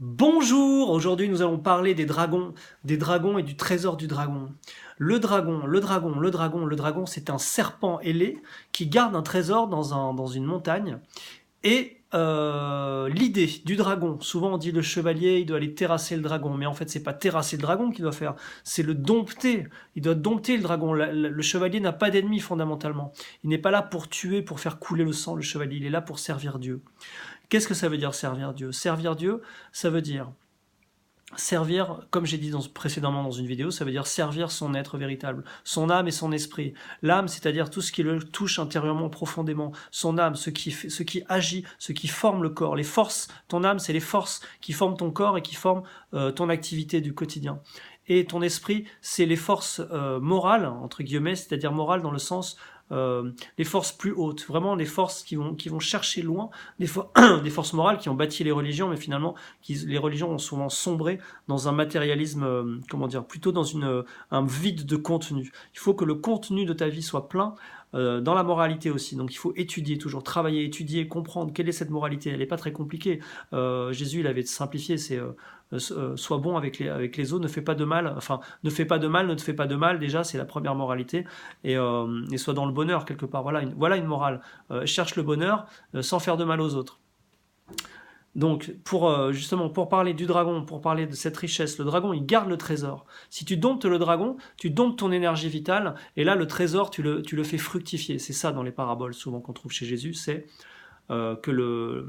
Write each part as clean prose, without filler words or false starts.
Bonjour, aujourd'hui nous allons parler des dragons et du trésor du dragon. Le dragon, c'est un serpent ailé qui garde un trésor dans une montagne. Et l'idée du dragon, souvent on dit le chevalier, il doit aller terrasser le dragon, mais en fait c'est pas terrasser le dragon qu'il doit faire, c'est le dompter. Il doit dompter le dragon. Le chevalier n'a pas d'ennemi fondamentalement. Il n'est pas là pour tuer, pour faire couler le sang, le chevalier, il est là pour servir Dieu. Qu'est-ce que ça veut dire servir Dieu? Servir Dieu, ça veut dire servir, comme j'ai dit précédemment dans une vidéo, ça veut dire servir son être véritable, son âme et son esprit. L'âme, c'est-à-dire tout ce qui le touche intérieurement, profondément. Son âme, ce qui agit, ce qui forme le corps. Les forces, ton âme, c'est les forces qui forment ton corps et qui forment ton activité du quotidien. Et ton esprit, c'est les forces morales, entre guillemets, c'est-à-dire morales dans le sens les forces plus hautes, vraiment des forces qui vont chercher loin, des forces morales qui ont bâti les religions, mais finalement les religions ont souvent sombré dans un matérialisme, plutôt dans un vide de contenu. Il faut que le contenu de ta vie soit plein, dans la moralité aussi. Donc il faut étudier, toujours travailler, étudier, comprendre quelle est cette moralité. Elle n'est pas très compliquée. Jésus, il avait simplifié, c'est sois bon avec les autres, ne fais pas de mal, enfin ne fais pas de mal, ne te fais pas de mal, déjà c'est la première moralité, et sois dans le bonheur quelque part, voilà une morale. Cherche le bonheur sans faire de mal aux autres. Donc, justement, pour parler du dragon, pour parler de cette richesse, le dragon, il garde le trésor. Si tu domptes le dragon, tu domptes ton énergie vitale, et là, le trésor, tu le fais fructifier. C'est ça dans les paraboles, souvent, qu'on trouve chez Jésus, c'est que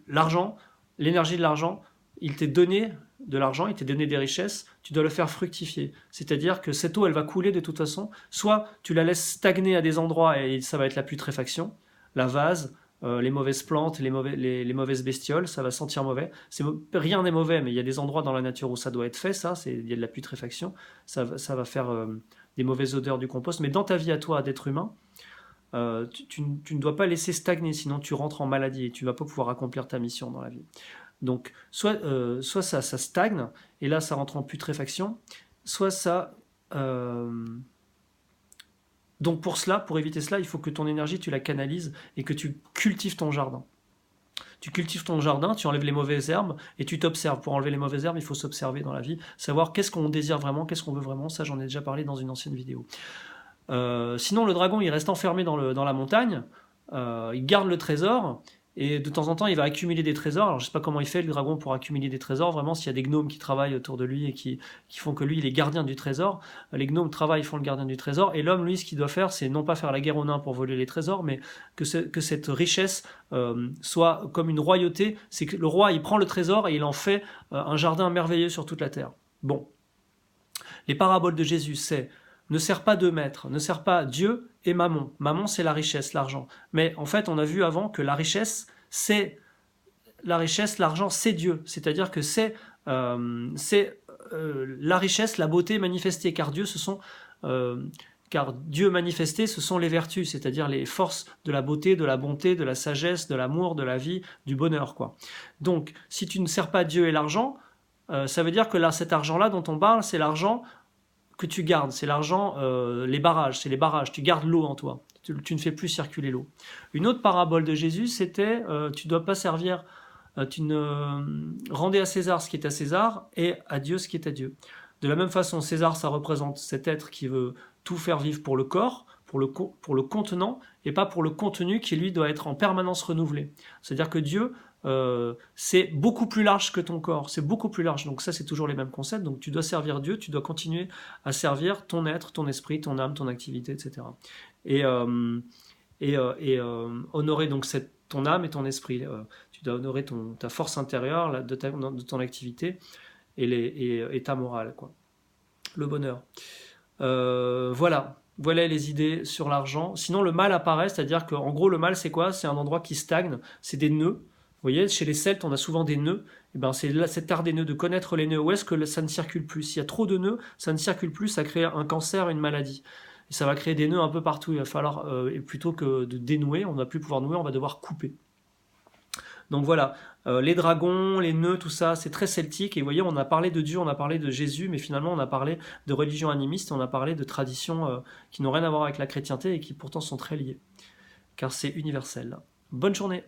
l'argent, l'énergie de l'argent, il t'est donné de l'argent, il t'est donné des richesses, tu dois le faire fructifier. C'est-à-dire que cette eau, elle va couler de toute façon. Soit tu la laisses stagner à des endroits et ça va être la putréfaction, la vase, les mauvaises plantes, les mauvaises bestioles, ça va sentir mauvais. Rien n'est mauvais, mais il y a des endroits dans la nature où ça doit être fait, il y a de la putréfaction, ça va faire des mauvaises odeurs du compost. Mais dans ta vie à toi, d'être humain, tu ne dois pas laisser stagner, sinon tu rentres en maladie et tu ne vas pas pouvoir accomplir ta mission dans la vie. Donc, soit ça stagne, et là ça rentre en putréfaction, soit ça... Donc pour éviter cela, il faut que ton énergie, tu la canalises et que tu cultives ton jardin. Tu cultives ton jardin, tu enlèves les mauvaises herbes et tu t'observes. Pour enlever les mauvaises herbes, il faut s'observer dans la vie, savoir qu'est-ce qu'on désire vraiment, qu'est-ce qu'on veut vraiment. Ça, j'en ai déjà parlé dans une ancienne vidéo. Sinon, le dragon, il reste enfermé dans la montagne, il garde le trésor, et de temps en temps, il va accumuler des trésors. Alors, je ne sais pas comment il fait, le dragon, pour accumuler des trésors. Vraiment, s'il y a des gnomes qui travaillent autour de lui et qui font que lui, il est gardien du trésor. Les gnomes travaillent, font le gardien du trésor. Et l'homme, lui, ce qu'il doit faire, c'est non pas faire la guerre aux nains pour voler les trésors, mais que cette richesse soit comme une royauté. C'est que le roi, il prend le trésor et il en fait un jardin merveilleux sur toute la terre. Bon. Les paraboles de Jésus, c'est ne sert pas deux maîtres, ne sert pas Dieu et Mammon. Mammon, c'est la richesse, l'argent. Mais en fait, on a vu avant que la richesse, l'argent, c'est Dieu. C'est-à-dire que c'est la richesse, la beauté manifestée, car Dieu manifesté, ce sont les vertus, c'est-à-dire les forces de la beauté, de la bonté, de la sagesse, de l'amour, de la vie, du bonheur, quoi. Donc, si tu ne sers pas Dieu et l'argent, ça veut dire que là, cet argent-là dont on parle, c'est l'argent que tu gardes, c'est l'argent, les barrages, tu gardes l'eau en toi, tu ne fais plus circuler l'eau. Une autre parabole de Jésus, c'était tu ne dois pas servir, tu ne rendez à César ce qui est à César et à Dieu ce qui est à Dieu. De la même façon, César, ça représente cet être qui veut tout faire vivre pour le corps, pour le contenant, et pas pour le contenu qui, lui, doit être en permanence renouvelé. C'est-à-dire que Dieu, c'est beaucoup plus large que ton corps, c'est beaucoup plus large. Donc ça, c'est toujours les mêmes concepts. Donc tu dois servir Dieu, tu dois continuer à servir ton être, ton esprit, ton âme, ton activité, etc. Et honorer donc ton âme et ton esprit. Tu dois honorer ta force intérieure de ton activité et ta morale, quoi. Le bonheur. Voilà les idées sur l'argent. Sinon, le mal apparaît, c'est-à-dire qu'en gros, le mal, c'est quoi? C'est un endroit qui stagne, c'est des nœuds. Vous voyez, chez les Celtes, on a souvent des nœuds. Et ben, c'est là, cet art des nœuds, de connaître les nœuds. Où est-ce que ça ne circule plus? S'il y a trop de nœuds, ça ne circule plus, ça crée un cancer, une maladie. Et ça va créer des nœuds un peu partout. Il va falloir, et plutôt que de dénouer, on ne va plus pouvoir nouer, on va devoir couper. Donc voilà, les dragons, les nœuds, tout ça, c'est très celtique. Et vous voyez, on a parlé de Dieu, on a parlé de Jésus, mais finalement, on a parlé de religion animiste, on a parlé de traditions qui n'ont rien à voir avec la chrétienté et qui pourtant sont très liées. Car c'est universel. Bonne journée!